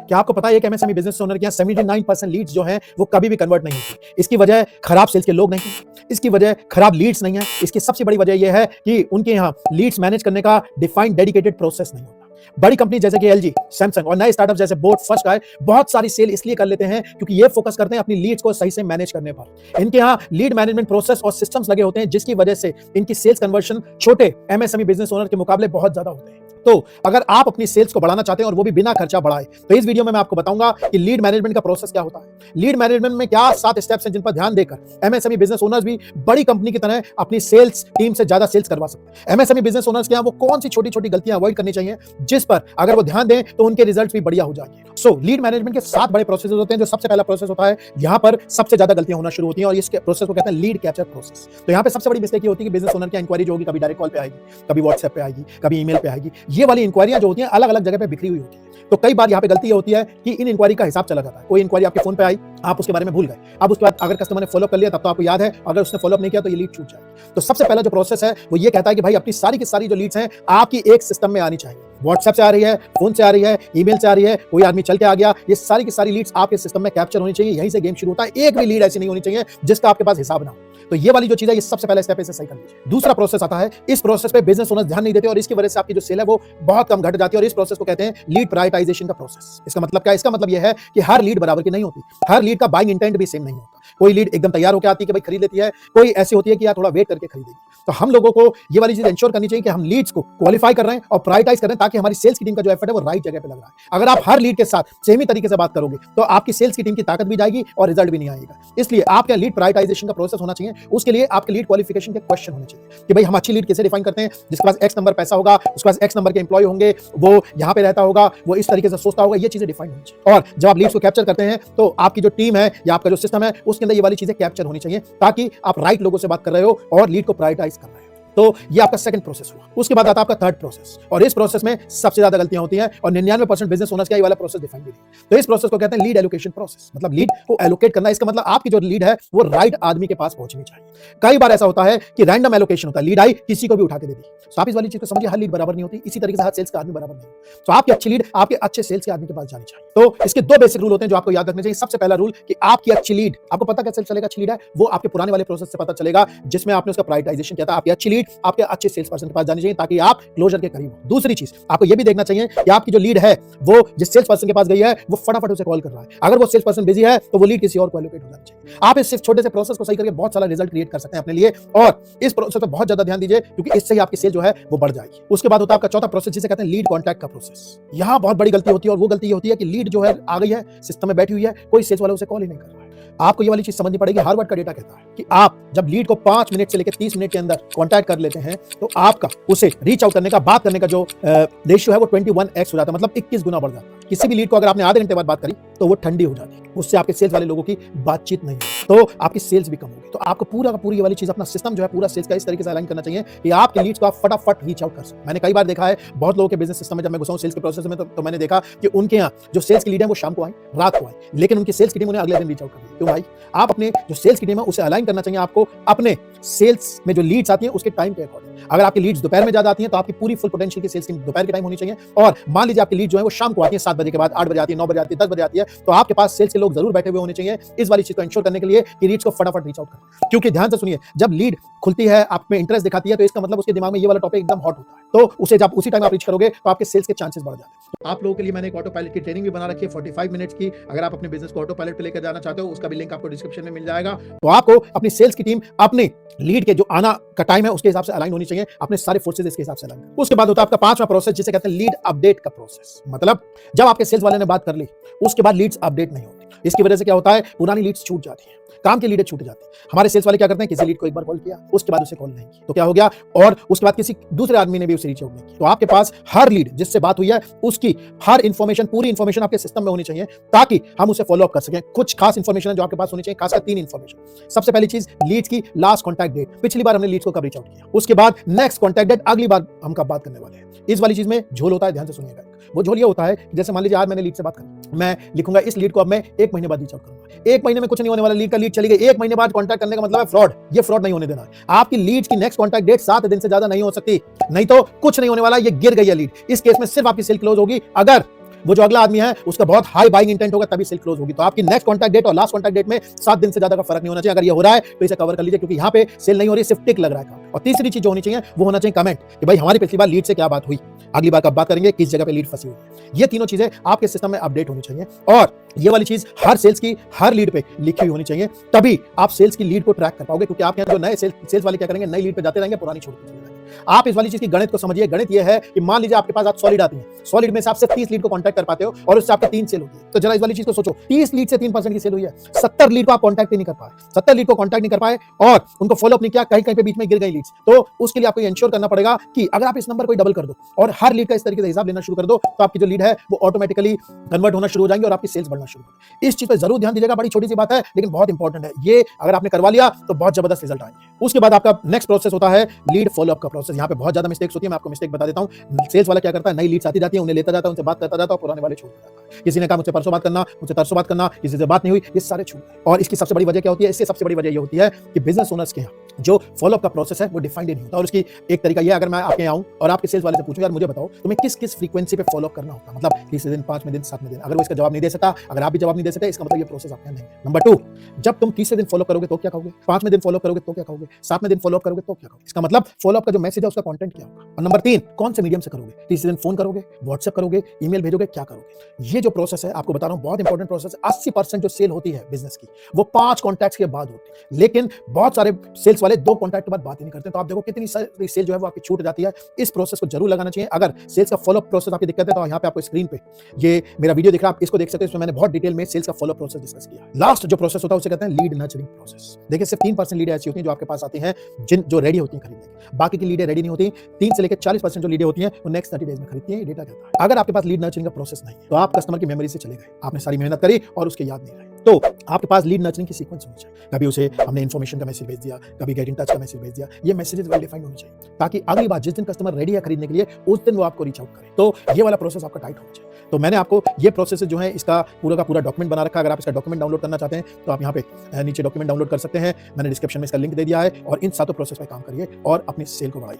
क्या आपको पता है एक एमएसएमई बिजनेस ओनर के यहाँ 79% लीड्स जो हैं वो कभी भी कन्वर्ट नहीं होती। इसकी वजह खराब सेल्स के लोग नहीं, इसकी वजह खराब लीड्स नहीं है, इसकी सबसे बड़ी वजह यह है कि उनके यहाँ लीड्स मैनेज करने का डिफाइंड डेडिकेटेड प्रोसेस नहीं होता। बड़ी कंपनी जैसे कि एलजी, सैमसंग और नए स्टार्टअप जैसे बोट, फर्स्ट काय बहुत सारी सेल इसलिए कर लेते हैं क्योंकि ये फोकस करते हैं अपनी लीड्स को सही से मैनेज करने पर। इनके यहाँ लीड मैनेजमेंट प्रोसेस और सिस्टम्स लगे होते हैं जिसकी वजह से इनकी सेल्स कन्वर्शन छोटे एमएसएमई बिजनेस ओनर के मुकाबले बहुत ज्यादा होते हैं। तो अगर आप अपनी सेल्स को बढ़ाना चाहते हैं और वो भी बिना खर्चा बढ़ाए, तो इस वीडियो में मैं आपको बताऊंगा कि लीड मैनेजमेंट का प्रोसेस क्या होता है, लीड मैनेजमेंट में क्या 7 स्टेप्स हैं जिन पर ध्यान देकर एमएसएमई बिजनेस ओनर्स भी बड़ी कंपनी की तरह अपनी सेल्स टीम से ज्यादा सेल्स करवा सकते हैं। एमएसएमई बिजनेस ओनर्स के यहाँ वो कौन सी छोटी छोटी गलतियां अवॉइड करनी चाहिए जिस पर अगर वो ध्यान दें तो उनके रिजल्ट भी बढ़िया हो जाएंगे। सो लीड मैनेजमेंट के 7 बड़े प्रोसेस होते हैं। जो सबसे पहला प्रोसेस होता है, यहाँ पर सबसे ज्यादा गलतियां होना शुरू होती हैं और इस प्रोसेस को कहते हैं लीड कैप्चर प्रोसेस। तो यहाँ पे सबसे बड़ी मिस्टेक ये होती है कि बिजनेस ओनर की इंक्वायरी जो होगी कभी डायरेक्ट कॉल पे आएगी, कभी व्हाट्सएप पे आएगी, कभी ईमेल पे आएगी। ये वाली इंक्वायरियां जो होती हैं अलग अलग जगह पे बिखरी हुई होती है। तो कई बार यहाँ पे गलती ये होती है कि इन इंक्वायरी का हिसाब चला जाता है। कोई इंक्वायरी आपके फोन पे आई, आप उसके बारे में भूल गए, अब उसके बाद अगर कस्टमर ने फॉलोअप कर लिया तब तो आपको याद है, अगर उसने फॉलोअप नहीं किया तो ये लीड छूट जाएगी। तो सबसे पहला जो प्रोसेस है वो ये कहता है कि भाई अपनी सारी की सारी जो लीड्स हैं आपकी एक सिस्टम में आनी चाहिए। व्हाट्सएप से आ रही है, फोन से आ रही है, ईमेल से आ रही है, कोई आदमी चल के आ गया, ये सारी की सारी लीड्स आपके सिस्टम में कैप्चर होनी चाहिए। यहीं से गेम शुरू होता है। एक भी लीड ऐसी नहीं होनी चाहिए जिसका आपके पास हिसाब ना हो। तो ये वाली जो चीज है ये सबसे पहला स्टेप है, इसे सही कर लीजिए। दूसरा प्रोसेस आता है, इस प्रोसेस पे बिजनेस ओनर्स ध्यान नहीं देते और इसकी वजह से आपकी जो सेल है वो बहुत कम घट जाती है और इस प्रोसेस को कहते हैं लीड प्रायोरिटाइजेशन का प्रोसेस। इसका मतलब क्या है? इसका मतलब यह है कि हर लीड बराबर की नहीं होती, हर लीड का बाइंग इंटेंट भी सेम नहीं होता। कोई लीड एकदम तैयार होकर आती है कि भाई खरीद लेती है, कोई ऐसी होती है कि यार थोड़ा वेट करके खरीदेगी। तो हम लोगों को ये वाली चीज इंश्योर करनी चाहिए कि हम लीड्स को क्वालिफाई कर रहे हैं और प्रायोरिटाइज कर रहे हैं ताकि हमारी सेल्स की टीम का जो एफर्ट है वो राइट जगह पे लग रहा है। अगर आप हर लीड के साथ सेम ही तरीके से बात करोगे तो आपकी सेल्स की टीम की ताकत भी जाएगी और रिजल्ट भी नहीं आएगा। इसलिए आपका लीड प्रायोरिटाइजेशन का प्रोसेस होना चाहिए। उसके लिए आपके लीड क्वालिफिकेशन के क्वेश्चन होने चाहिए कि भाई हम अच्छी लीड कैसे डिफाइन करते हैं, जिसके पास एक्स नंबर पैसा होगा, उसके पास एक्स नंबर के एम्प्लॉय होंगे, वो यहाँ पे रहता होगा, वो इस तरीके से सोचता होगा, ये चीजें डिफाइन होनी चाहिए। और जब आप लीड्स को कैप्चर करते हैं तो आपकी जो टीम है या आपका जो सिस्टम है उसके अंदर ये वाली चीजें कैप्चर होनी चाहिए ताकि आप राइट लोगों से बात कर रहे हो और लीड को प्रायोरिटाइज कर रहे हो। तो ये आपका सेकंड प्रोसेस हुआ। उसके बाद आता है आपका थर्ड प्रोसेस और इस प्रोसेस में सबसे ज्यादा गलतियां होती हैं और 99% बिजनेस ओनर्स का ये वाला प्रोसेस डिफाइन नहीं है। तो इस प्रोसेस को कहते हैं लीड एलोकेशन प्रोसेस। मतलब लीड को एलोकेट करना, इसका मतलब आपकी जो लीड है वो राइट आदमी के पास पहुंचनी चाहिए। कई बार ऐसा होता है कि रैंडम एलोकेशन होता है, लीड आई किसी को भी उठा के दे दी। तो आप इस वाली चीज को समझिए, हर लीड बराबर नहीं होती, इसी तरीके से हर सेल्स का आदमी बराबर नहीं। तो आपकी अच्छी लीड आपके अच्छे सेल्स के आदमी के पास जानी चाहिए। तो इसके 2 बेसिक रूल होते हैं जो आपको याद रखने चाहिए। सबसे पहला रूल कि आपकी अच्छी लीड, आपको पता कैसे चलेगा अच्छी लीड है, वो आपके पुराने वाले प्रोसेस से पता चलेगा जिसमें आपने उसका प्रायोरिटाइजेशन किया था। आपकी अच्छी लीड आपके अच्छे सेल्स पर्सन के पास जानी चाहिए ताकि आप क्लोजर के करीब हो। दूसरी चीज आपको यह भी देखना चाहिए कि आपकी जो लीड है वो जिस सेल्स पर्सन के पास गई है वो फटाफट उसे कॉल कर रहा है। अगर वो सेल्स पर्सन बिजी है तो वो लीड किसी और को एलोकेट हो जानी चाहिए। आप इस छोटे से प्रोसेस को सही करके बहुत सारा रिजल्ट क्रिएट कर सकते हैं अपने लिए और इस प्रोसेस पर बहुत ज्यादा ध्यान दीजिए क्योंकि इससे ही आपकी सेल जो है वो बढ़ जाएगी। उसके बाद होता है आपका चौथा प्रोसेस जिसे कहते हैं लीड कॉन्टैक्ट का प्रोसेस। यहां बहुत बड़ी गलती होती है और वो गलती ये होती है कि लीड जो है आ गई है, सिस्टम में बैठी हुई है, कोई सेल्स वाला उसे कॉल ही नहीं कर रहा है। आपको ये वाली चीज समझनी पड़ेगी। हार्वर्ड का डेटा कहता है कि आप जब लीड को 5 मिनट से लेकर 30 मिनट के अंदर कांटेक्ट कर लेते हैं तो आपका उसे रीच आउट करने का, बात करने का जो रेशियो है वो 21x हो जाता है, मतलब 21 गुना बढ़ जाता है। किसी भी लीड को अगर आपने आधे घंटे बाद बात करी तो वो ठंडी हो जाती है, उससे आपके सेल्स वाले लोगों की बातचीत नहीं होगी, तो आपकी सेल्स भी कम होगी। तो आपको पूरा का पूरी ये वाली चीज, अपना सिस्टम जो है पूरा सेल्स का इस तरीके से अलाइन करना चाहिए कि आपके लीड्स को आप फटाफट रीच आउट कर सकें। मैंने कई बार देखा है बहुत लोगों के बिजनेस सिस्टम में, जब मैं घुसा हूं सेल्स के प्रोसेस में तो मैंने देखा कि उनके यहाँ जो सेल्स की लीड है वो शाम को आई, रात को आई, लेकिन उनकी सेल्स की टीम उन्हें अगले दिन रीच आउट कर दी। क्यों भाई? आप अपने जो सेल्स की टीम है उसे अलाइन करना चाहिए आपको अपने सेल्स में जो लीड्स आती है उसके टाइम के अकॉर्डिंग। अगर आपकी लीड्स दोपहर में ज्यादा आती हैं तो आपकी पूरी फुल पोटेंशियल की सेल्स टीम दोपहर के टाइम होनी चाहिए। और मान लीजिए आपकी लीड जो है वो शाम को आती है 7 बजे के बाद, 8 बजे आती है, 9 बजे आती है, 10 बजे आती है, तो आपके पास सेल्स के लोग जरूर बैठे हुए होने चाहिए इस वाली चीज को इंश्योर करने के लिए कि लीड्स को फटाफट रीच आउट करें। क्योंकि ध्यान से सुनिए, जब लीड खुलती है, आप में इंटरेस्ट दिखाती है, तो इसका मतलब उसके दिमाग में ये वाला टॉपिक एकदम हॉट होता है, तो उसे जब उसी टाइम आप रीच करोगे तो आपके सेल्स के चांसेस बढ़ जाते हैं। तो आप लोगों के लिए मैंने एक ऑटो पायलट की ट्रेनिंग भी बना रखी है 45 मिनट्स की। अगर आप अपने बिजनेस को ऑटो पायलट पे लेकर जाना चाहते हो उसका भी लिंक आपको डिस्क्रिप्शन में मिल जाएगा। तो आपको अपनी सेल्स की टीम अपने लीड के जो आना का टाइम है उसके हिसाब से अलाइन होनी चाहिए, अपने सारे फोर्सेस इसके हिसाब से अलाइन। उसके बाद होता है आपका 5वां प्रोसेस जिसे कहते हैं लीड अपडेट का प्रोसेस। मतलब जब आपके सेल्स वाले ने बात कर ली उसके बाद लीड्स अपडेट नहीं होती। इसकी वजह से क्या होता है, पुरानी लीड्स छूट जाती है, काम की लीडें छूट जाती है। हमारे सेल्स वाले क्या करते हैं, किसी लीड को एक बार कॉल किया उसके बाद उसे कॉल नहीं की तो क्या हो गया, और उसके बाद किसी दूसरे आदमी ने भी उसे रीच आउट नहीं किया। तो आपके पास हर लीड जिससे बात हुई है उसकी हर इंफॉर्मेशन, पूरी इंफॉर्मेशन आपके सिस्टम में होनी चाहिए ताकि हम उसे फॉलो अप कर सकें। कुछ खास इंफॉर्मेशन है जो आपके पास होनी चाहिए, खासकर 3 इंफॉर्मेशन। सबसे पहली चीज लीड्स की लास्ट कॉन्टैक्ट डेट, पिछली बार हमने लीड्स को कब रीच आउट किया। उसके बाद नेक्स्ट कॉन्टैक्ट डेट, अगली बार हम कब बात करने वाले हैं। इस वाली चीज में झोल होता है, ध्यान से सुनिएगा। वो झोल ये होता है जैसे मान लीजिए आज मैंने लीड से बात करी, मैं लिखूंगा इस लीड को अब मैं 1 महीने बाद रीच आउट करूंगा। 1 महीने में कुछ नहीं होने वाला, लीड का लीड चली गई, 1 महीने बाद कांटेक्ट करने का मतलब है फ्रॉड। ये फ्रॉड नहीं होने देना है। आपकी लीड्स की नेक्स्ट कांटेक्ट डेट 7 दिन से ज्यादा नहीं हो सकती, नहीं तो कुछ नहीं होने वाला, ये गिर गई है लीड। इस केस में सिर्फ आपकी सेल क्लोज होगी अगर वो जो अगला आदमी है उसका बहुत हाई बाइंग इंटेंट होगा, तभी सेल क्लोज होगी। तो आपकी नेक्स्ट कॉन्टैक्ट डेट और लास्ट कॉन्टैक्ट डेट में 7 दिन से ज्यादा का फर्क नहीं होना चाहिए। अगर ये हो रहा है तो इसे कवर कर लीजिए, क्योंकि यहाँ पे सेल नहीं हो रही, सिर्फ टिक लग रहा है काम। और तीसरी चीज जो होनी चाहिए वो होना चाहिए कमेंट कि भाई हमारी पिछली बार लीड से क्या बात हुई, अगली बार कब बात करेंगे, किस जगह पे लीड फंसी हुई है। ये तीनों चीजें आपके सिस्टम में अपडेट होनी चाहिए, और ये वाली चीज हर सेल्स की हर लीड पे लिखी हुई होनी चाहिए, तभी आप सेल्स की लीड को ट्रैक कर पाओगे। क्योंकि आप यहाँ जो नए सेल्स वाले क्या करेंगे, नई लीड पे जाते रहेंगे, पुरानी छोड़ते चले जाएंगे। आप इस वाली चीज की गणित को समझिए। गणित ये है कि मान लीजिए आपके पास आज 100 लीड आती है, 100 लीड में से आप सिर्फ 30 लीड को कांटेक्ट कर पाते हो और उससे आपके 3 सेल होती है। तो जरा इस वाली चीज को सोचो, 30 लीड से 3% की सेल हुई है, 70 लीड को आप कांटेक्ट नहीं कर पाए, 70 लीड को कांटेक्ट नहीं कर पाए और उनको फॉलो अप नहीं किया, कहीं कहीं पे बीच में गिर गई लीड्स। तो उसके लिए आपको इंश्योर करना पड़ेगा कि अगर आप इस नंबर को डबल कर दो और हर लीड का इस तरीके से हिसाब लेना शुरू कर दो, तो आपकी जो लीड है वो ऑटोमेटिकली कन्वर्ट होना शुरू हो जाएंगे और आपकी सेल्स बढ़ना शुरू होगी। इस चीज पर जरूर ध्यान दीजिएगा। बड़ी छोटी सी बात है लेकिन बहुत इंपॉर्टेंट है। ये अगर आपने करवा लिया तो बहुत जबरदस्त रिजल्ट आएंगे। उसके बाद आपका नेक्स्ट प्रोसेस होता है लीड फॉलो अप का प्रोसेस। यहाँ पे बहुत ज्यादा मिस्टेक्स होती है, मैं आपको मिस्टेक बता देता हूँ। सेल्स वाला क्या करता है, नई लीड्स आती जाती है, उन्हें लेता जाता है, उनसे बात करता जाता है, पुराने वाले छोड़ देता है। किसी ने कहा मुझसे परसों बात करना, मुझसे तरसों बात करना, किसी से बात नहीं हुई, ये सारे छूट गए। और इसकी सबसे बड़ी वजह क्या होती है, इससे सबसे बड़ी वजह ये होती है कि बिजनेस ओनर्स के यहाँ जो फॉलो अप का प्रोसेस है वो डिफाइंड नहीं होता। और उसकी एक तरीका ये, अगर मैं आपके आऊं और आपके सेल्स वाले से पूछूं यार मुझे बताओ तुम्हें किस किस फ्रीक्वेंसी पे फॉलो अप करना होता है, मतलब 30 दिन, 5वें दिन, 7वें दिन, अगर वो इसका जवाब नहीं दे सकता, अगर आप भी जवाब नहीं दे सकते, इसका मतलब ये प्रोसेस आपके नहीं है। नंबर 2, जब तुम 30वें दिन फॉलो करोगे तो क्या कहोगे, 5वें दिन फॉलो करोगे तो क्या कहोगे, 7वें दिन फॉलो करोगे तो क्या कहोगे, इसका मतलब फॉलो अप का जो मैसेज है उसका कंटेंट क्या होगा। और नंबर 3, कौन से मीडियम से करोगे, 30वें दिन फोन करोगे, व्हाट्सएप करोगे, ईमेल भेजोगे, क्या करोगे। ये जो प्रोसेस है आपको बता रहा हूं बहुत इंपॉर्टेंट प्रोसेस है। 80% जो सेल होती है बिजनेस की वो 5 कॉन्टैक्ट्स के बाद होती है, लेकिन बहुत सारे सेल्स वाले 2 कॉन्टैक्ट के बाद बात ही नहीं करते। तो आप देखो कितनी सारी सेल जो है वो आपकी छूट जाती है। इस प्रोसेस को जरूर लगाना चाहिए। अगर सेल्स का फॉलो अप प्रोसेस आपकी दिक्कत है तो यहाँ पे आपको स्क्रीन पे ये मेरा वीडियो दिख रहा है, आप इसको देख सकते हैं। इसमें मैंने बहुत डिटेल में सेल्स का फॉलो अप प्रोसेस डिस्कस किया। लास्ट जो प्रोसेस होता है उसे कहते हैं लीड नर्चरिंग प्रोसेस। देखिए सिर्फ 3% लीडें ऐसी होती हैं जो आपके पास आती हैं जो रेडी होती हैं खरीदने की, बाकी की लीडें रेडी नहीं होती। 3 से लेकर 40% जो लीडें होती हैं वो नेक्स्ट 30 डेज में खरीदती हैं। ये डेटा कहता है। अगर आपके पास लीड नर्चरिंग का प्रोसेस नहीं तो आप कस्टमर की मेमोरी से चले गए, आपने सारी मेहनत करी और उसके याद नहीं रहे। तो आपके पास लीड नर्चरिंग की सीक्वेंस होनी चाहिए। कभी उसे हमने इन्फॉर्मेशन का मैसेज भेज दिया, कभी गेट इन टच का मैसेज भेज दिया। ये मैसेजेस वेल डिफाइंड होने चाहिए ताकि अगली बार जिस दिन कस्टमर रेडी है खरीदने के लिए उस दिन वो आपको रीच आउट करे। तो ये वाला प्रोसेस आपका टाइट होना चाहिए। तो मैंने आपको ये प्रोसेस जो है इसका पूरा का पूरा डॉक्यूमेंट बना रखा है। अगर आप इसका डॉक्यूमेंट डाउनलोड करना चाहते हैं तो आप यहाँ पे नीचे डॉक्यूमेंट डाउनलोड कर सकते हैं। मैंने डिस्क्रिप्शन में इसका लिंक दे दिया है और इन सातों प्रोसेस पे काम करिए और अपनी सेल को बढ़ाइए।